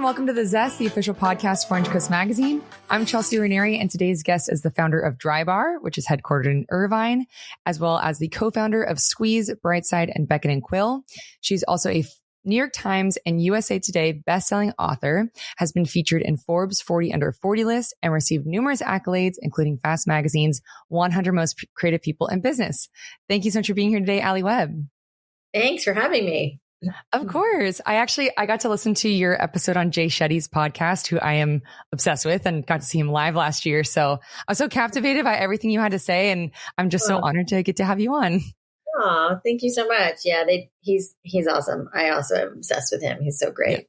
welcome to The Zest, the official podcast for Orange Coast Magazine. I'm Chelsea Ranieri, and today's guest is the founder of Drybar, which is headquartered in Irvine, as well as the co-founder of Squeeze, Brightside, and Becket Quill. She's also a New York Times and USA Today bestselling author, has been featured in Forbes 40 Under 40 list, and received numerous accolades, including Fast Magazine's 100 Most Creative People in Business. Thank you so much for being here today, Alli Webb. Thanks for having me. Of course. I got to listen to your episode on Jay Shetty's podcast, who I am obsessed with, and got to see him live last year. So I was so captivated by everything you had to say, and I'm just so honored to get to have you on. Oh, thank you so much. Yeah, he's awesome. I also am obsessed with him. He's so great. Yeah.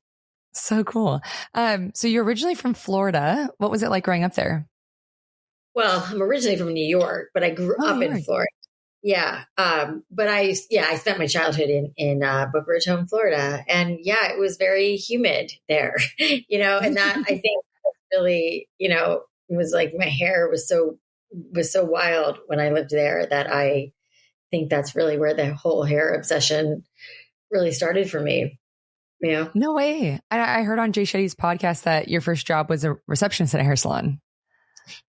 So cool. So you're originally from Florida. What was it like growing up there? Well, I'm originally from New York, but I grew up in Florida. Yeah. But I spent my childhood in Boca Raton, Florida. And yeah, it was very humid there, and that I think really, it was like my hair was so wild when I lived there that I think that's really where the whole hair obsession really started for me. Yeah. No way. I heard on Jay Shetty's podcast that your first job was a receptionist at a hair salon.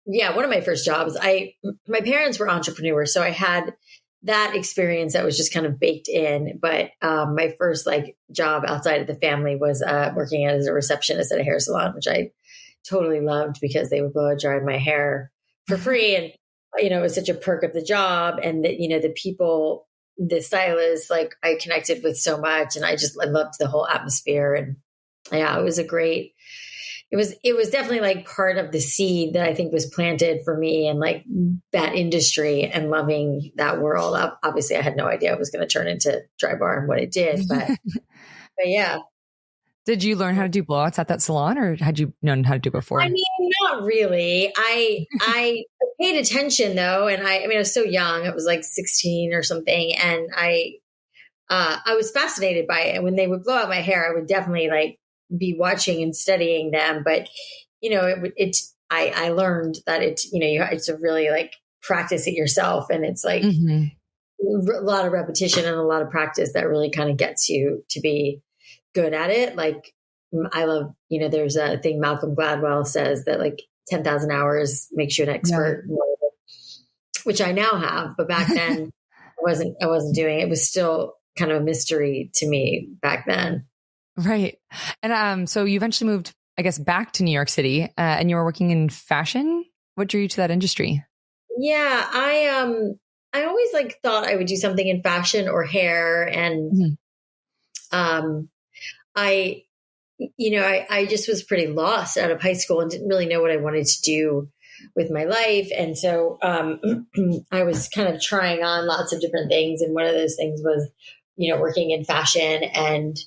Yeah, one of my first jobs. My parents were entrepreneurs, so I had that experience that was just kind of baked in. But my first job outside of the family was working as a receptionist at a hair salon, which I totally loved because they would blow dry my hair for free, and it was such a perk of the job, and that the people, the stylists, I connected with so much, and I loved the whole atmosphere, and yeah, it was a great. It was definitely part of the seed that I think was planted for me, and that industry and loving that world. Obviously, I had no idea it was going to turn into Drybar and what it did, but yeah. Did you learn how to do blowouts at that salon, or had you known how to do it before? I mean, not really. I paid attention though, and I was so young. It was 16 or something, and I was fascinated by it. And when they would blow out my hair, I would definitely be watching and studying them. But I learned that you have to really practice it yourself, and it's a lot of repetition and a lot of practice that really kind of gets you to be good at it. I love, there's a thing Malcolm Gladwell says that 10,000 hours makes you an expert, which I now have, but back then I wasn't doing it. It was still kind of a mystery to me back then. Right. And so you eventually moved, I guess, back to New York City, and you were working in fashion. What drew you to that industry? Yeah, I always thought I would do something in fashion or hair, and I just was pretty lost out of high school and didn't really know what I wanted to do with my life. And so I was kind of trying on lots of different things. And one of those things was, working in fashion. And,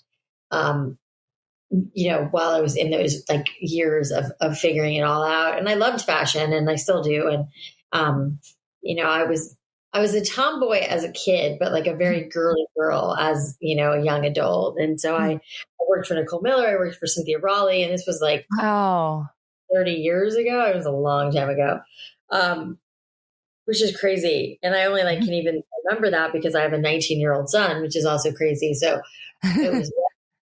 while I was in those years of figuring it all out, and I loved fashion and I still do. And, I was a tomboy as a kid, but a very girly girl as, a young adult. And so I worked for Nicole Miller. I worked for Cynthia Raleigh, and this was 30 years ago. It was a long time ago, which is crazy. And I only can even remember that because I have a 19-year-old son, which is also crazy. So it was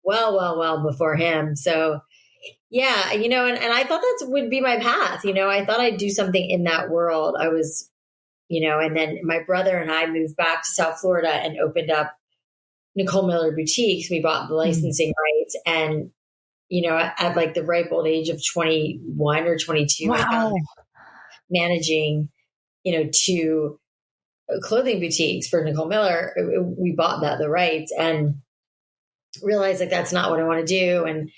well before him. So yeah, and I thought that would be my path. I thought I'd do something in that world. I was, and then my brother and I moved back to South Florida and opened up Nicole Miller boutiques. We bought the licensing rights, and, at the ripe old age of 21 or 22, I found managing, 2 clothing boutiques for Nicole Miller. We bought the rights and realized that's not what I want to do. And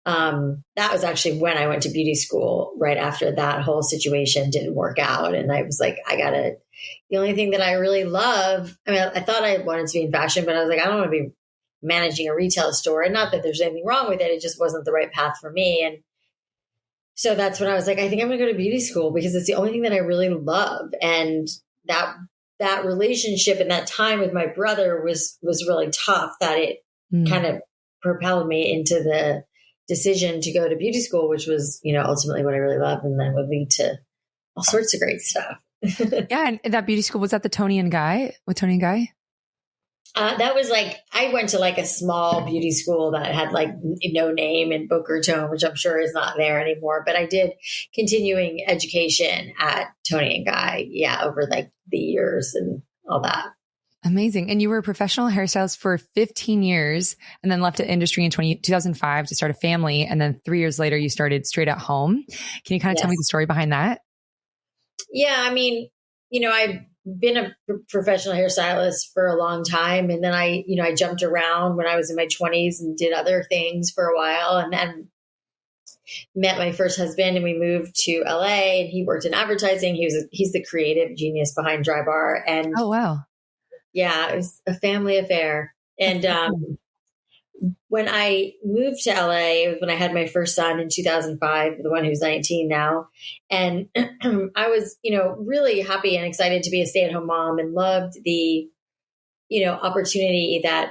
that was actually when I went to beauty school right after that whole situation didn't work out. And I was the only thing that I really love, I thought I wanted to be in fashion, but I was I don't want to be managing a retail store. And not that there's anything wrong with it. It just wasn't the right path for me. And so that's when I was I think I'm going to go to beauty school because it's the only thing that I really love. And that relationship and that time with my brother was really tough, that it kind of propelled me into the decision to go to beauty school, which was, ultimately what I really loved, and then would lead to all sorts of great stuff. Yeah. And that beauty school, was that the Tony and Guy with Tony and Guy? That was like, I went to like a small beauty school that had like no name in Boca Raton, which I'm sure is not there anymore. But I did continuing education at Tony and Guy. Yeah. Over like the years and all that. Amazing. And you were a professional hairstylist for 15 years and then left the industry in 2005 to start a family. And then 3 years later, you started Straight at Home. Can you kind of tell me the story behind that? Yeah. I mean, I've been a professional hairstylist for a long time. And then I jumped around when I was in my 20s and did other things for a while, and then met my first husband and we moved to LA, and he worked in advertising. He's the creative genius behind Drybar. And oh, wow. Yeah, it was a family affair. And when I moved to LA, when I had my first son in 2005, the one who's 19 now, and I was, really happy and excited to be a stay-at-home mom and loved the, opportunity that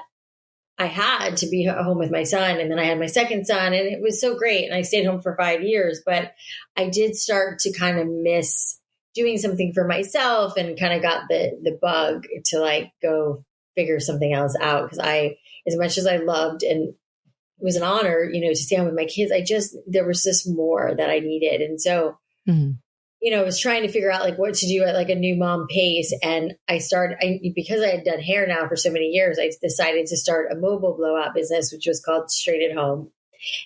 I had to be home with my son. And then I had my second son, and it was so great. And I stayed home for 5 years, but I did start to kind of miss doing something for myself, and kind of got the bug to like go figure something else out. Because as much as I loved, and it was an honor, to stay home with my kids, there was just more that I needed. And so, I was trying to figure out like what to do at like a new mom pace. And because I had done hair now for so many years, I decided to start a mobile blowout business, which was called Straight at Home.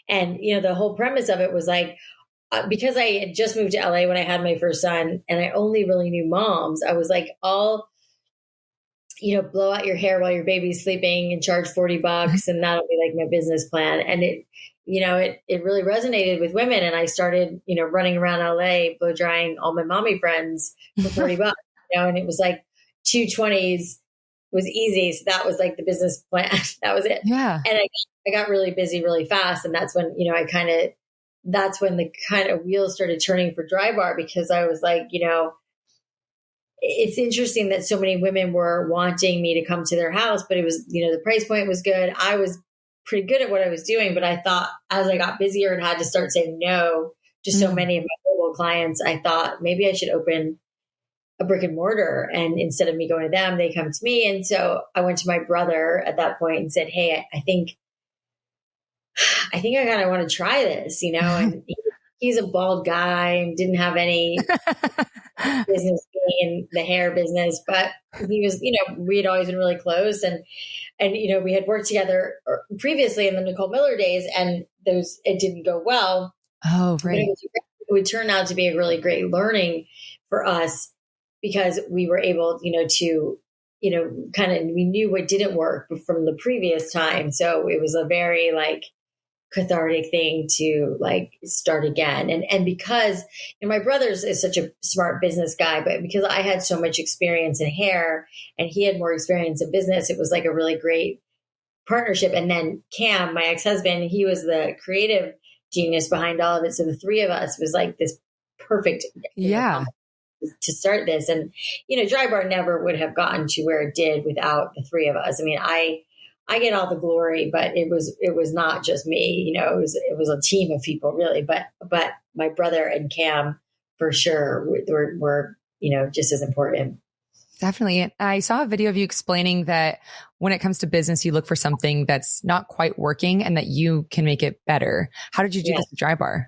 And, the whole premise of it was like, because I had just moved to LA when I had my first son, and I only really knew moms, I was like, blow out your hair while your baby's sleeping and charge $40, and that'll be like my business plan. And it really resonated with women. And I started, running around LA, blow drying all my mommy friends for $40, and it was like 220s was easy. So that was like the business plan. That was it. Yeah. And I got really busy really fast. And that's when, that's when the kind of wheels started turning for Drybar, because I was like, it's interesting that so many women were wanting me to come to their house, but it was, the price point was good. I was pretty good at what I was doing, but I thought as I got busier and had to start saying no to so many of my mobile clients, I thought maybe I should open a brick and mortar, and instead of me going to them, they come to me. And so I went to my brother at that point and said, hey, I think I kind of want to try this, and he's a bald guy and didn't have any business in the hair business, but he was, we had always been really close, and we had worked together previously in the Nicole Miller days, and it didn't go well. Oh, right. It would turn out to be a really great learning for us, because we were able, to, we knew what didn't work from the previous time. So it was a very like cathartic thing to like start again. And because my brother's is such a smart business guy, but because I had so much experience in hair and he had more experience in business, it was like a really great partnership. And then Cam, my ex-husband, he was the creative genius behind all of it. So the three of us was like this perfect to start this. And, Drybar never would have gotten to where it did without the three of us. I mean, I get all the glory, but it was not just me, it was a team of people really, but my brother and Cam for sure were just as important. Definitely. I saw a video of you explaining that when it comes to business, you look for something that's not quite working and that you can make it better. How did you do this with Drybar?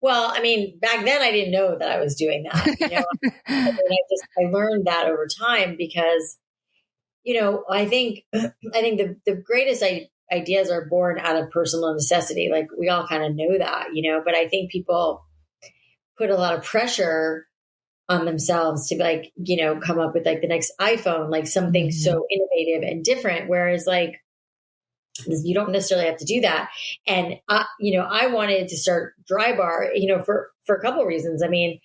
Well, I mean, back then I didn't know that I was doing that. I learned that over time because, I think the greatest ideas are born out of personal necessity. Like we all kind of know that, but I think people put a lot of pressure on themselves to like, come up with like the next iPhone, like something so innovative and different. Whereas like, you don't necessarily have to do that. And, I wanted to start Drybar, for a couple of reasons. I mean,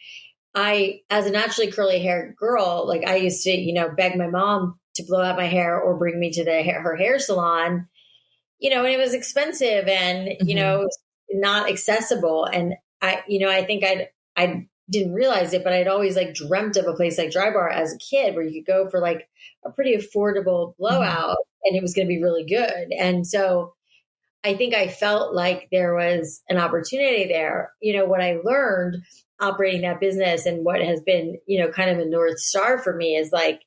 as a naturally curly hair girl, like I used to, beg my mom to blow out my hair or bring me to her hair salon, and it was expensive and, not accessible. And I think I didn't realize it, but I'd always like dreamt of a place like Drybar as a kid where you could go for like a pretty affordable blowout and it was going to be really good. And so I think I felt like there was an opportunity there. What I learned operating that business and what has been, kind of a North Star for me is like,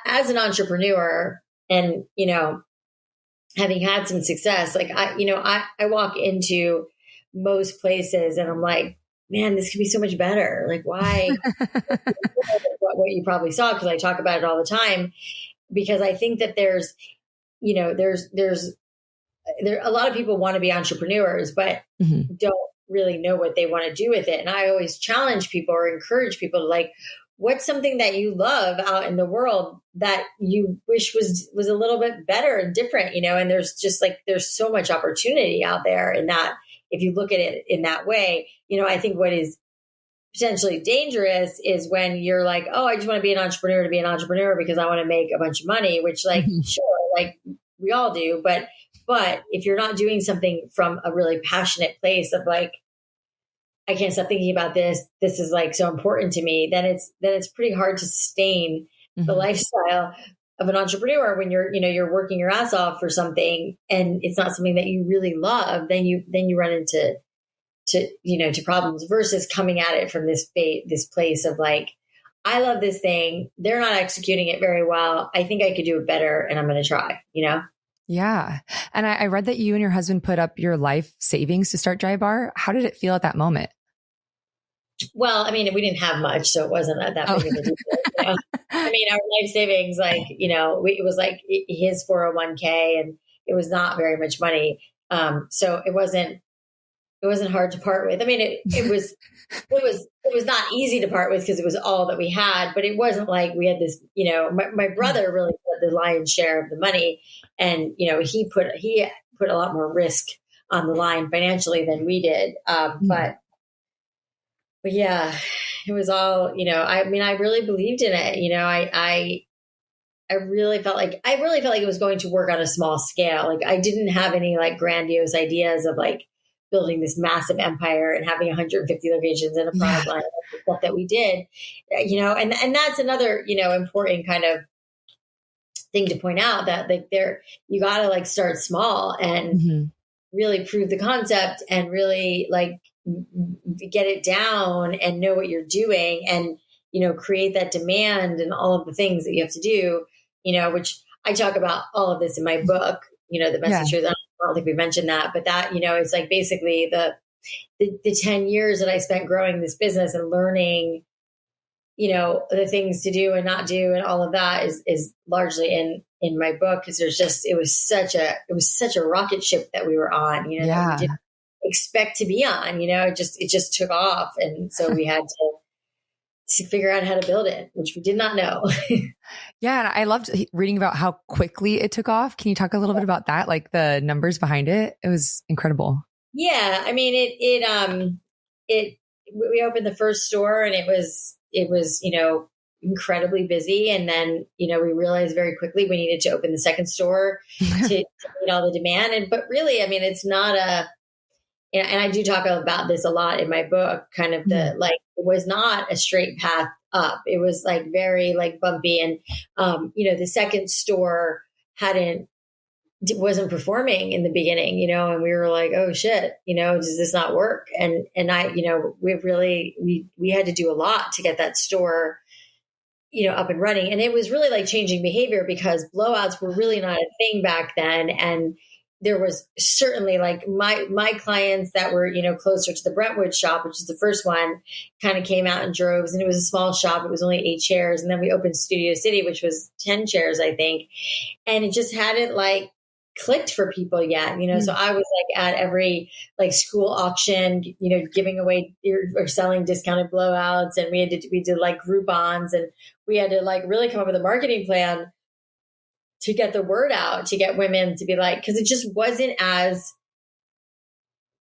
as an entrepreneur, And, having had some success, like I walk into most places and I'm like, man, this could be so much better. Like why, what you probably saw, because I talk about it all the time, because I think that there's a lot of people want to be entrepreneurs, but don't really know what they want to do with it. And I always challenge people or encourage people to like, what's something that you love out in the world that you wish was a little bit better and different, and there's just like, there's so much opportunity out there in that, if you look at it in that way. I think what is potentially dangerous is when you're like, oh, I just want to be an entrepreneur to be an entrepreneur because I want to make a bunch of money, which like, sure, like we all do. But if you're not doing something from a really passionate place of like, I can't stop thinking about this, this is like so important to me, then it's pretty hard to sustain the lifestyle of an entrepreneur when you're working your ass off for something and it's not something that you really love. Then you run into problems versus coming at it from this place of like, I love this thing. They're not executing it very well. I think I could do it better and I'm going to try, Yeah. And I read that you and your husband put up your life savings to start Drybar. How did it feel at that moment? Well, I mean, we didn't have much, so it wasn't that big of a deal. I mean, our life savings, like, it was like his 401k and it was not very much money. So it wasn't hard to part with. I mean, it was not easy to part with because it was all that we had, but it wasn't like we had this, my brother really put the lion's share of the money and, he put a lot more risk on the line financially than we did. But yeah, it was all, I mean, I really believed in it. I really felt like it was going to work on a small scale. Like I didn't have any like grandiose ideas of like building this massive empire and having 150 locations and a product line, and stuff that we did, and that's another, important kind of thing to point out, that like you got to like start small and really prove the concept and really like get it down and know what you're doing and, create that demand and all of the things that you have to do, which I talk about all of this in my book, the message truth. I don't think we mentioned that, but that, it's like basically the 10 years that I spent growing this business and learning, the things to do and not do. And all of that is largely in my book. Cause it was such a rocket ship that we were on, that we didn't expect to be on, it just took off. And so we had to figure out how to build it, which we did not know. Yeah. And I loved reading about how quickly it took off. Can you talk a little bit about that? Like the numbers behind it? It was incredible. Yeah. I mean, we opened the first store and it was, incredibly busy. And then, we realized very quickly we needed to open the second store to meet all the demand. But really, I mean, it's not and I do talk about this a lot in my book, kind of it was not a straight path up. It was like very like bumpy. And, the second store wasn't performing in the beginning, and we were like, oh shit, does this not work? And we had to do a lot to get that store, up and running. And it was really like changing behavior because blowouts were really not a thing back then. And there was certainly like my clients that were, closer to the Brentwood shop, which is the first one, kind of came out in droves, and it was a small shop. It was only 8 chairs. And then we opened Studio City, which was 10 chairs, I think. And it just hadn't like clicked for people yet, so I was like at every like school auction, giving away or selling discounted blowouts. And we did like Groupons, and we had to like really come up with a marketing plan to get the word out, to get women to be like, because it just wasn't as,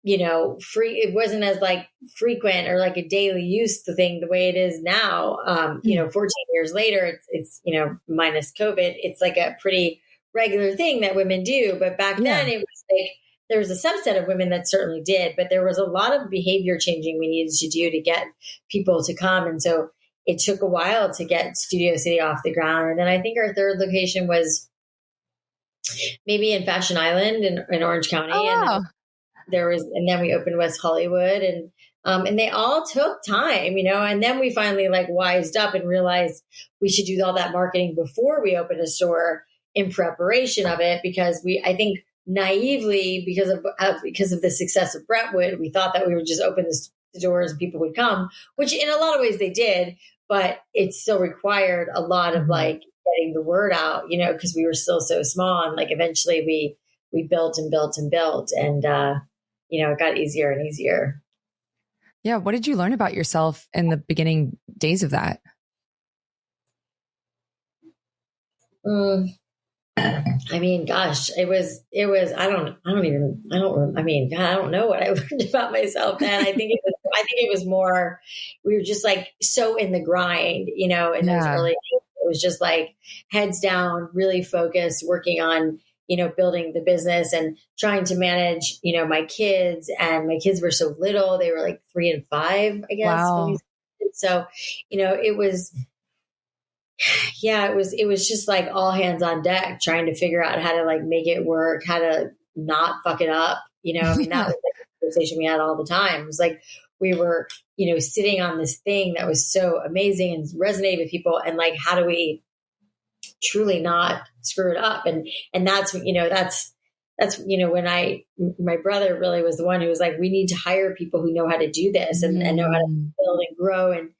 free. It wasn't as like frequent or like a daily use thing the way it is now. 14 years later, it's minus COVID, it's like a pretty regular thing that women do. But back then it was like, there was a subset of women that certainly did, but there was a lot of behavior changing we needed to do to get people to come. And so it took a while to get Studio City off the ground. And then I think our third location was maybe in Fashion Island in Orange County. Oh, wow. And then we opened West Hollywood, and they all took time, and then we finally like wised up and realized we should do all that marketing before we opened a store in preparation of it, because I think naively, because of the success of Brentwood, we thought that we would just open the doors and people would come, which in a lot of ways they did, but it still required a lot of like getting the word out, because we were still so small. And like eventually we built and built and built, and it got easier and easier. Yeah. What did you learn about yourself in the beginning days of that? I mean, gosh, I don't know what I learned about myself then. I think it was more, we were just like so in the grind, in those early days. It was just like heads down, really focused, working on, building the business and trying to manage, my kids. And my kids were so little. They were like 3 and 5, I guess. Wow. So, it was, it was just like all hands on deck, trying to figure out how to like make it work, how to not fuck it up. That was like a conversation we had all the time. It was like, we were, sitting on this thing that was so amazing and resonated with people. And like, how do we truly not screw it up? And that's, when my brother really was the one who was like, we need to hire people who know how to do this and know how to build and grow and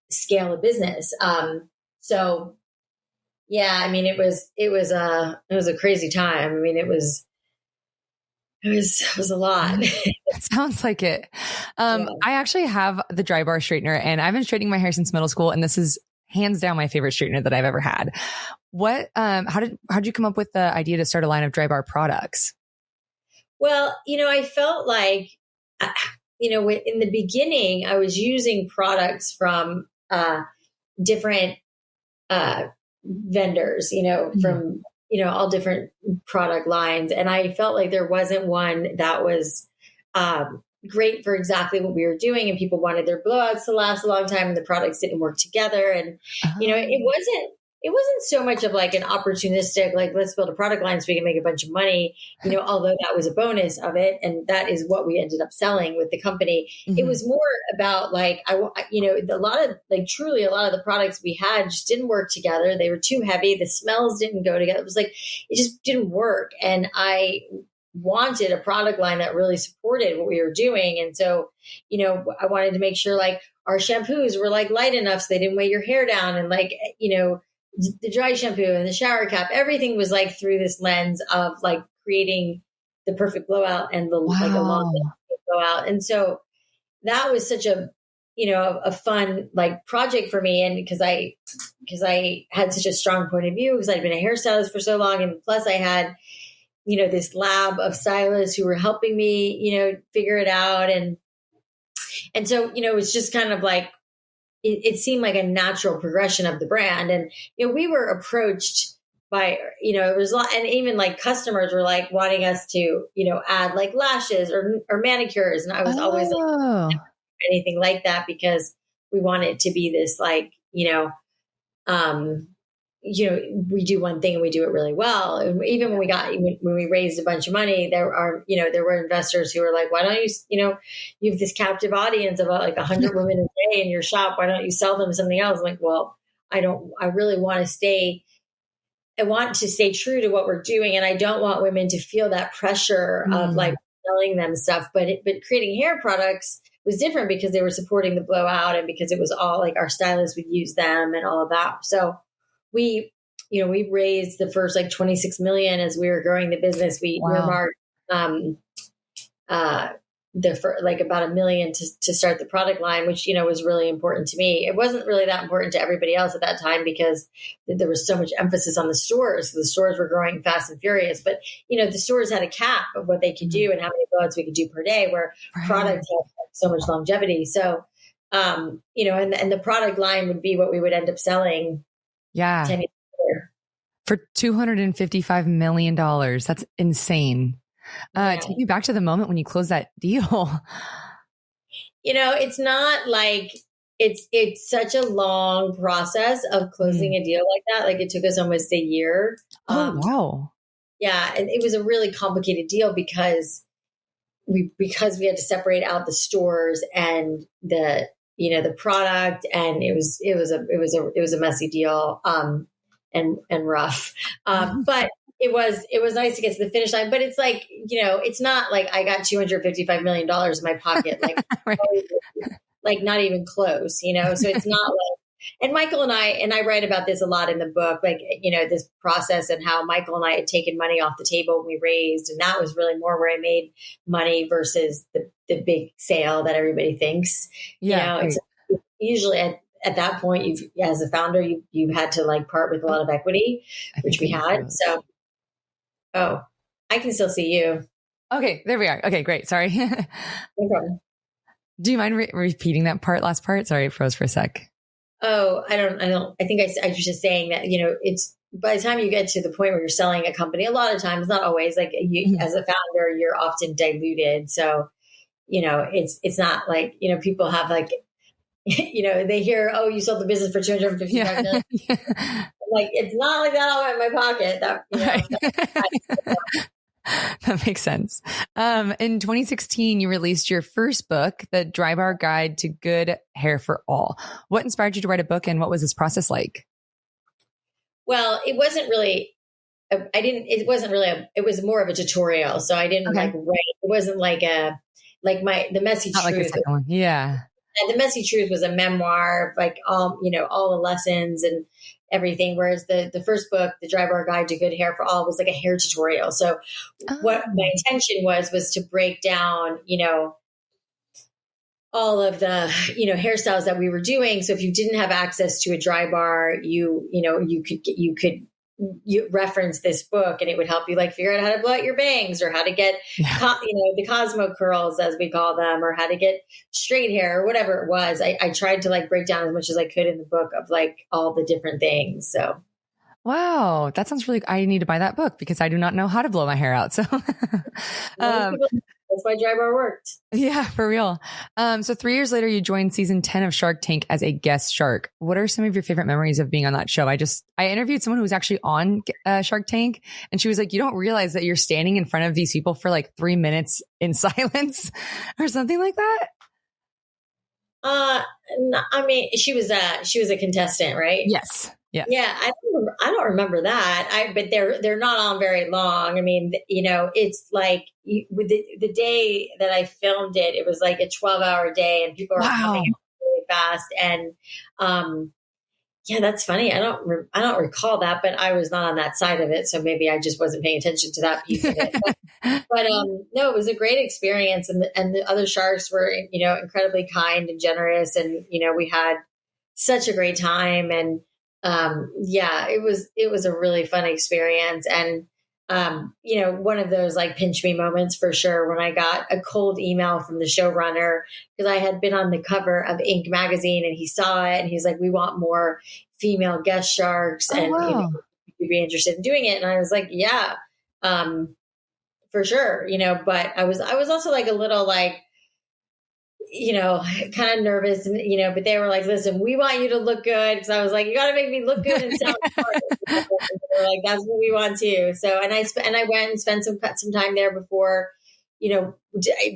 scale a business. So yeah, I mean, it was a crazy time. I mean, it was a lot. It sounds like it. I actually have the Drybar straightener, and I've been straightening my hair since middle school, and this is hands down my favorite straightener that I've ever had. How did you come up with the idea to start a line of Drybar products? Well, I felt like, in the beginning, I was using products from different vendors, from, all different product lines. And I felt like there wasn't one that was great for exactly what we were doing. And people wanted their blowouts to last a long time, and the products didn't work together. And, it wasn't so much of like an opportunistic, like, let's build a product line so we can make a bunch of money, although that was a bonus of it. And that is what we ended up selling with the company. Mm-hmm. It was more about like, a lot of the products we had just didn't work together. They were too heavy. The smells didn't go together. It was like, it just didn't work. And I wanted a product line that really supported what we were doing. And so, I wanted to make sure like our shampoos were like light enough so they didn't weigh your hair down, and like, the dry shampoo and the shower cap, everything was like through this lens of like creating the perfect blowout and the like a long blowout. And so that was such a fun like project for me. And because I had such a strong point of view, because I'd been a hairstylist for so long. And plus I had, this lab of stylists who were helping me, figure it out. And so, it was just kind of like, it seemed like a natural progression of the brand. And, we were approached by, it was a lot, and even like customers were like wanting us to, add like lashes or manicures. And I was always like, anything like that, because we want it to be this like, we do one thing and we do it really well. And even when we raised a bunch of money, there were investors who were like, why don't you, you have this captive audience of like 100 women a day in your shop. Why don't you sell them something else? I'm like, well, I really want to stay true to what we're doing. And I don't want women to feel that pressure of like selling them stuff, but creating hair products was different because they were supporting the blowout, and because it was all like our stylists would use them and all of that. So we raised the first like 26 million as we were growing the business. We earmarked about $1 million to start the product line, which, was really important to me. It wasn't really that important to everybody else at that time because there was so much emphasis on the stores. The stores were growing fast and furious, but, the stores had a cap of what they could do and how many blowouts we could do per day, where products have so much longevity. So, and the product line would be what we would end up selling. Yeah. 10 years later. For $255 million. That's insane. Take me back to the moment when you closed that deal. It's not like it's such a long process of closing a deal like that. Like it took us almost a year. Oh, wow. Yeah. And it was a really complicated deal because we had to separate out the stores and the product, and it was a messy deal. and rough. But it was nice to get to the finish line, but it's like, it's not like I got $255 million in my pocket, like, right. like not even close, so it's not like, and Michael and I write about this a lot in the book, like, this process and how Michael and I had taken money off the table when we raised. And that was really more where I made money versus the big sale that everybody thinks, it's usually at that point, as a founder, you've had to like part with a lot of equity, which we had. So, I can still see you. Okay, there we are. Okay, great. Sorry. No problem. Do you mind repeating that last part? Sorry, it froze for a sec. Oh, I think I was just saying that, it's by the time you get to the point where you're selling a company, a lot of times, not always, like you, as a founder, you're often diluted. So, it's not like, people have like, they hear, oh, you sold the business for $255 million. Like, it's not like that all in my pocket. That makes sense. In 2016, you released your first book, The Drybar Guide to Good Hair for All. What inspired you to write a book, and what was this process like? Well, it wasn't really, it was more of a tutorial. So I didn't like write. It wasn't like the Messy Not Truth. Like the second one. Yeah. And The Messy Truth was a memoir of like all the lessons and everything. Whereas the first book, The Drybar Guide to Good Hair for All, was like a hair tutorial. So what my intention was to break down, all of the, hairstyles that we were doing. So if you didn't have access to a dry bar, you could reference this book, and it would help you like figure out how to blow out your bangs, or how to get, the Cosmo curls, as we call them, or how to get straight hair, or whatever it was. I tried to like break down as much as I could in the book of like all the different things. So. Wow. That sounds really, I need to buy that book because I do not know how to blow my hair out. So, that's why Drybar worked. Yeah, for real. So 3 years later, you joined season 10 of Shark Tank as a guest shark. What are some of your favorite memories of being on that show? I interviewed someone who was actually on Shark Tank, and she was like, you don't realize that you're standing in front of these people for like 3 minutes in silence or something like that. No, I mean, she was a contestant, right? Yes. Yeah. Yeah. I don't remember that. But they're not on very long. I mean, it's like with the day that I filmed it, it was like a 12-hour day, and people were coming out really fast. And, yeah, that's funny. I don't recall that, but I was not on that side of it. So maybe I just wasn't paying attention to that piece of it. But no, it was a great experience. And the other sharks were, incredibly kind and generous. And, we had such a great time. And, yeah, it was a really fun experience. And, one of those like pinch me moments for sure, when I got a cold email from the showrunner, because I had been on the cover of Inc. magazine, and he saw it and he's like, we want more female guest sharks. And you'd be interested in doing it. And I was like, yeah, for sure. But I was also like a little like, kind of nervous, and, but they were like, listen, we want you to look good. Because I was like, you got to make me look good and sound smart. They were like, that's what we want too. So, and I went and spent some time there before,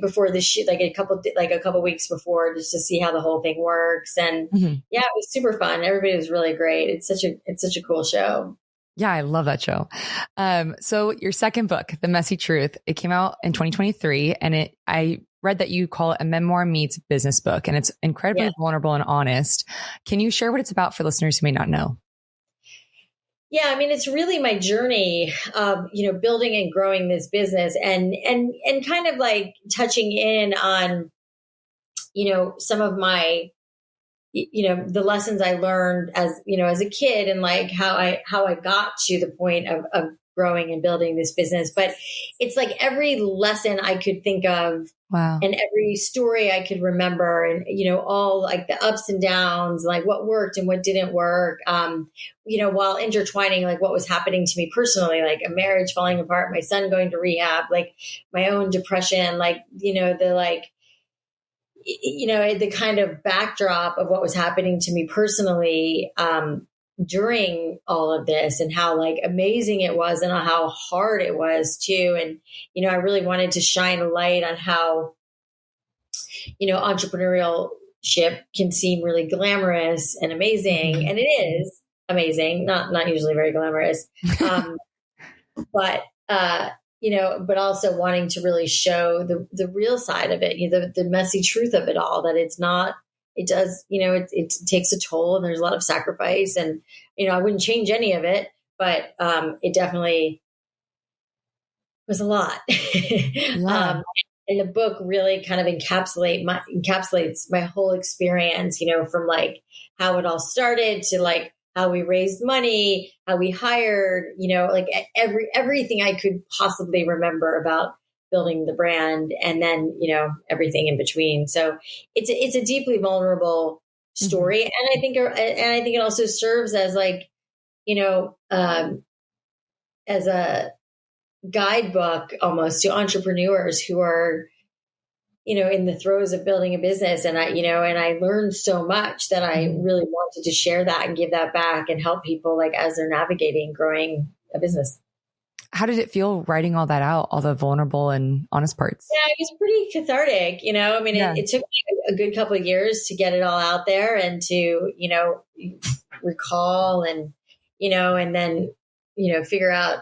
before the shoot, like a couple weeks before, just to see how the whole thing works. And yeah, it was super fun. Everybody was really great. It's such a cool show. Yeah, I love that show. So your second book, The Messy Truth, it came out in 2023, and I read that you call it a memoir meets business book, and it's incredibly vulnerable and honest. Can you share what it's about for listeners who may not know? Yeah, I mean, it's really my journey of, building and growing this business, and kind of like touching in on, some of my, the lessons I learned as a kid, and like how I got to the point of growing and building this business. But it's like every lesson I could think of, and every story I could remember, and, all like the ups and downs, like what worked and what didn't work, while intertwining like what was happening to me personally, like a marriage falling apart, my son going to rehab, like my own depression, like, the kind of backdrop of what was happening to me personally, during all of this, and how like amazing it was and how hard it was too. And, I really wanted to shine a light on how, entrepreneurship can seem really glamorous and amazing. And it is, amazing. Not usually very glamorous. But, but also wanting to really show the real side of it, the messy truth of it all, that it's not, it does, it takes a toll and there's a lot of sacrifice, and, I wouldn't change any of it, but, it definitely was a lot. Yeah. And the book really kind of encapsulates my whole experience, from like how it all started to like how we raised money, how we hired, like everything I could possibly remember about building the brand, and then, everything in between. So it's a deeply vulnerable story. Mm-hmm. And I think it also serves as like, as a guidebook almost to entrepreneurs who are, in the throes of building a business. And I learned so much that I really wanted to share that and give that back and help people like as they're navigating growing a business. How did it feel writing all that out, all the vulnerable and honest parts? Yeah, it was pretty cathartic. It took me a good couple of years to get it all out there and to, recall and, and then, figure out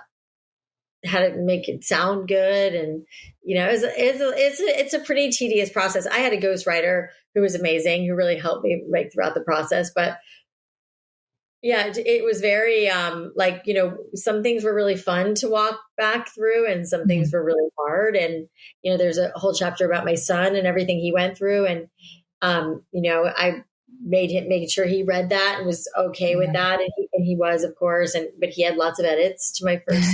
how to make it sound good. And, it's a pretty tedious process. I had a ghostwriter who was amazing, who really helped me right throughout the process. But yeah, it was very, some things were really fun to walk back through and some things were really hard. And, there's a whole chapter about my son and everything he went through. And, I made sure he read that and was okay with that. And he was, of course, but he had lots of edits to my first,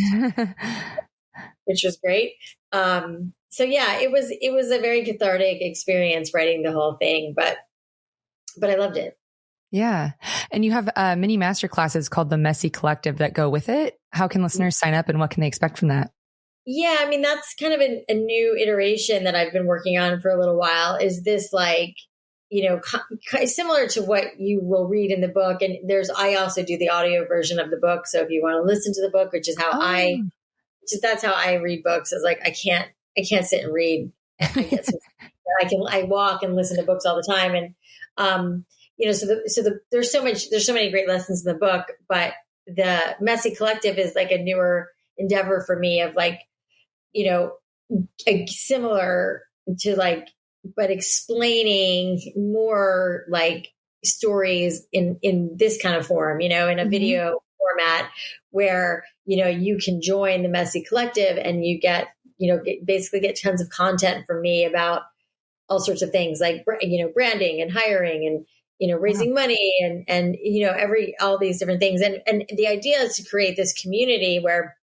which was great. So yeah, it was a very cathartic experience writing the whole thing, but I loved it. Yeah. And you have mini master classes called the Messy Collective that go with it. How can listeners sign up and what can they expect from that? Yeah. that's kind of a new iteration that I've been working on for a little while. Is this like, similar to what you will read in the book. And I also do the audio version of the book. So if you want to listen to the book, which is how that's how I read books, is like, I can't sit and read. I walk and listen to books all the time. And, there's so many great lessons in the book, but the Messy Collective is like a newer endeavor for me of like, similar to like, but explaining more like stories in this kind of form, in a video format where, you can join the Messy Collective and you get, basically get tons of content from me about all sorts of things like, branding and hiring and, raising money and, all these different things. And the idea is to create this community where,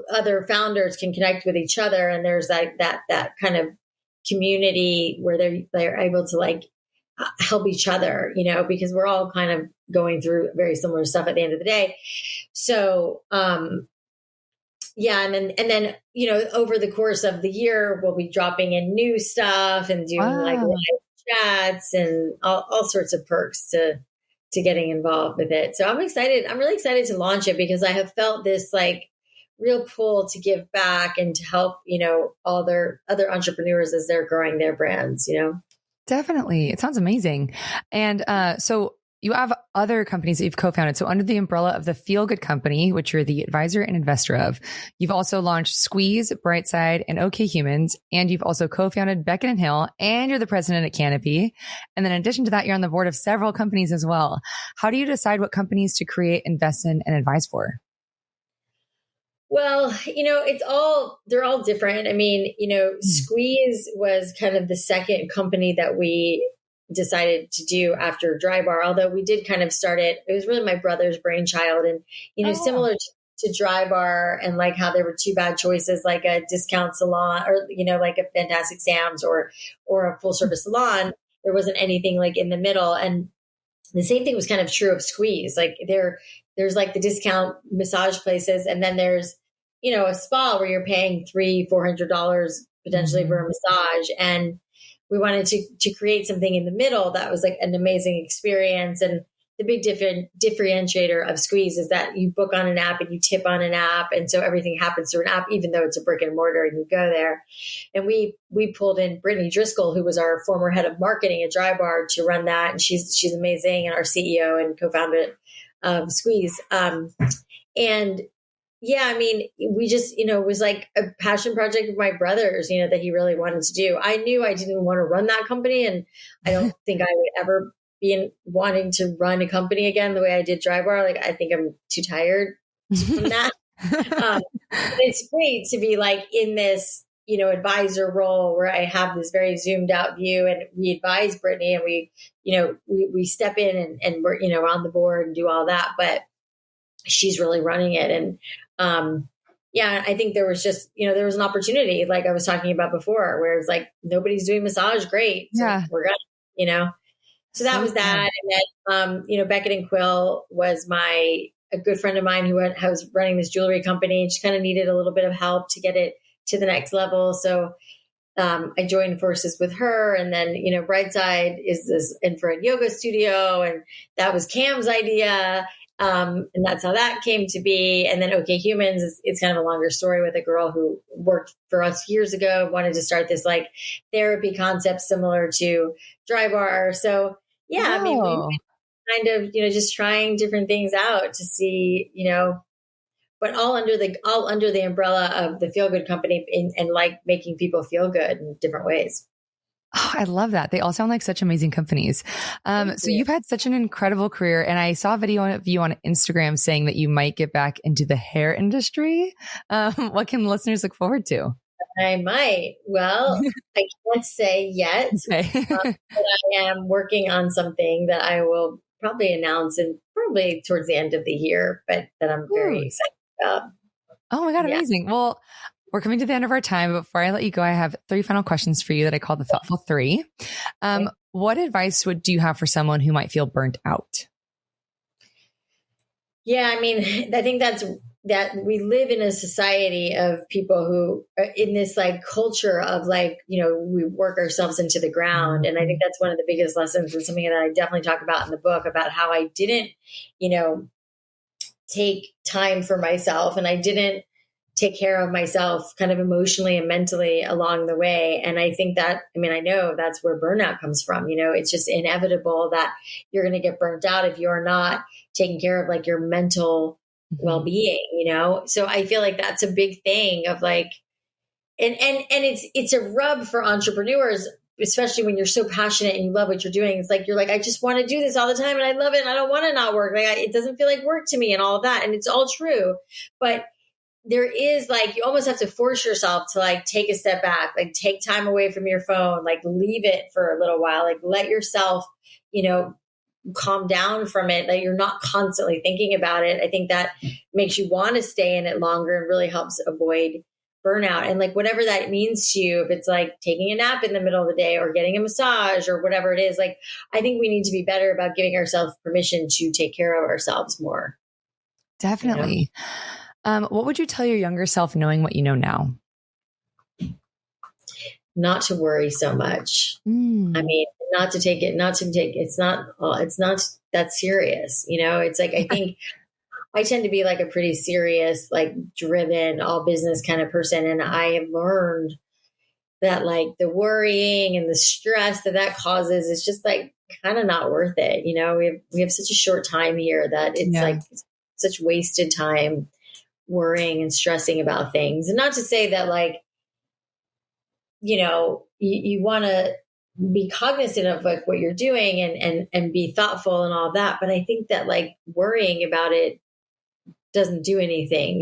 other founders can connect with each other. And there's like that kind of community where they're able to like help each other, because we're all kind of going through very similar stuff at the end of the day. So, yeah. And then, over the course of the year, we'll be dropping in new stuff and doing like live chats and all sorts of perks to getting involved with it. So I'm excited. I'm really excited to launch it because I have felt this like real pull to give back and to help, all their other entrepreneurs as they're growing their brands, Definitely. It sounds amazing. And so you have other companies that you've co-founded. So under the umbrella of the Feel Good Company, which you're the advisor and investor of, you've also launched Squeeze, Brightside, and OK Humans. And you've also co-founded Becket & Hill, and you're the president at Canopy. And then in addition to that, you're on the board of several companies as well. How do you decide what companies to create, invest in, and advise for? Well, they're all different. Squeeze was kind of the second company that we decided to do after Drybar, although we did kind of start it. It was really my brother's brainchild. And, similar to Drybar and like how there were two bad choices, like a discount salon or, like a Fantastic Sam's or a full service salon, there wasn't anything like in the middle. And the same thing was kind of true of Squeeze. Like there's like the discount massage places. And then there's, a spa where you're paying $300-$400 potentially for a massage. And we wanted to create something in the middle that was like an amazing experience. And the big differentiator of Squeeze is that you book on an app and you tip on an app. And so everything happens through an app, even though it's a brick and mortar and you go there. And we pulled in Brittany Driscoll, who was our former head of marketing at Drybar, to run that. And she's amazing, and our CEO and co-founder Squeeze. And yeah, I mean, we just, it was like a passion project of my brother's, that he really wanted to do. I knew I didn't want to run that company, and I don't think I would ever be wanting to run a company again the way I did Drybar. Like, I think I'm too tired from that. But it's great to be like in this, advisor role where I have this very zoomed out view, and we advise Brittany, and we step in and we're, on the board and do all that, but she's really running it. And, yeah, I think there was just, there was an opportunity, like I was talking about before, where it's like, nobody's doing massage. Great. So we're gonna, so that was that. And then, Becket and Quill was a good friend of mine who was running this jewelry company, and she kind of needed a little bit of help to get it to the next level. So, I joined forces with her, and then, Brightside is this infrared yoga studio, and that was Cam's idea. And that's how that came to be. And then OK Humans, it's kind of a longer story with a girl who worked for us years ago, wanted to start this like therapy concept similar to Drybar. So yeah, I mean, we kind of, just trying different things out to see, but all under the umbrella of the Feel Good Company, and like making people feel good in different ways. Oh, I love that. They all sound like such amazing companies. So you've had such an incredible career, and I saw a video of you on Instagram saying that you might get back into the hair industry. What can listeners look forward to? I might. Well, I can't say yet, okay. But I am working on something that I will probably announce probably towards the end of the year, but that I'm very excited about. Oh my God, amazing. Yeah. Well, we're coming to the end of our time. But before I let you go, I have 3 final questions for you that I call the Thoughtful 3. Okay. What advice do you have for someone who might feel burnt out? Yeah, I mean, I think that we live in a society of people who are in this like culture of like, we work ourselves into the ground. And I think that's one of the biggest lessons, and something that I definitely talk about in the book, about how I didn't, take time for myself, and I didn't take care of myself kind of emotionally and mentally along the way. And I think that, I know that's where burnout comes from. It's just inevitable that you're going to get burnt out if you're not taking care of like your mental well-being, So I feel like that's a big thing of like, and it's a rub for entrepreneurs, especially when you're so passionate and you love what you're doing. It's like, you're like, I just want to do this all the time, and I love it, and I don't want to not work. Like, it doesn't feel like work to me, and all of that. And it's all true. But there is like, you almost have to force yourself to like take a step back, like take time away from your phone, like leave it for a little while, like let yourself, calm down from it, that you're not constantly thinking about it. I think that makes you want to stay in it longer and really helps avoid burnout. And like, whatever that means to you, if it's like taking a nap in the middle of the day or getting a massage or whatever it is, like, I think we need to be better about giving ourselves permission to take care of ourselves more. Definitely. What would you tell your younger self knowing what you know now? Not to worry so much. It's not that serious. It's like, I think I tend to be like a pretty serious, like driven, all business kind of person. And I have learned that like the worrying and the stress that causes is just like kind of not worth it. We have such a short time here that it's like such wasted time worrying and stressing about things. And not to say that like, you want to be cognizant of like what you're doing and be thoughtful and all that. But I think that like worrying about it doesn't do anything,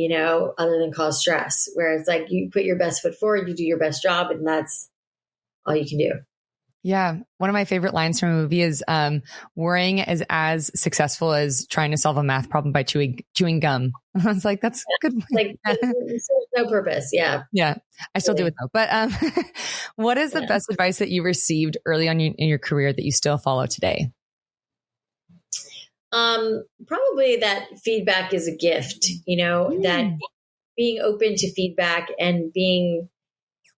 other than cause stress, where it's like you put your best foot forward, you do your best job, and that's all you can do. Yeah. One of my favorite lines from a movie is worrying is as successful as trying to solve a math problem by chewing gum. I was like, that's good. Like, there's no purpose. Yeah. Yeah. I still do it though. But what is the best advice that you received early on in your career that you still follow today? Probably that feedback is a gift, that being open to feedback and being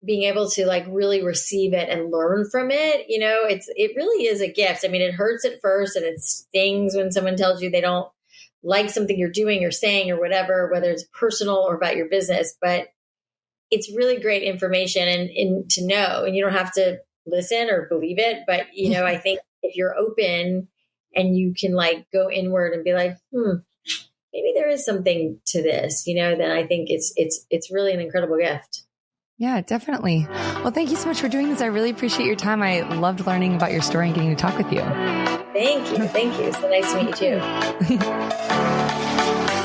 able to like really receive it and learn from it, it really is a gift. It hurts at first, and it stings when someone tells you they don't like something you're doing or saying or whatever, whether it's personal or about your business, but it's really great information and to know, and you don't have to listen or believe it. But, I think if you're open and you can like go inward and be like, maybe there is something to this, then I think it's really an incredible gift. Yeah, definitely. Well, thank you so much for doing this. I really appreciate your time. I loved learning about your story and getting to talk with you. Thank you. Thank you. So nice to meet you too.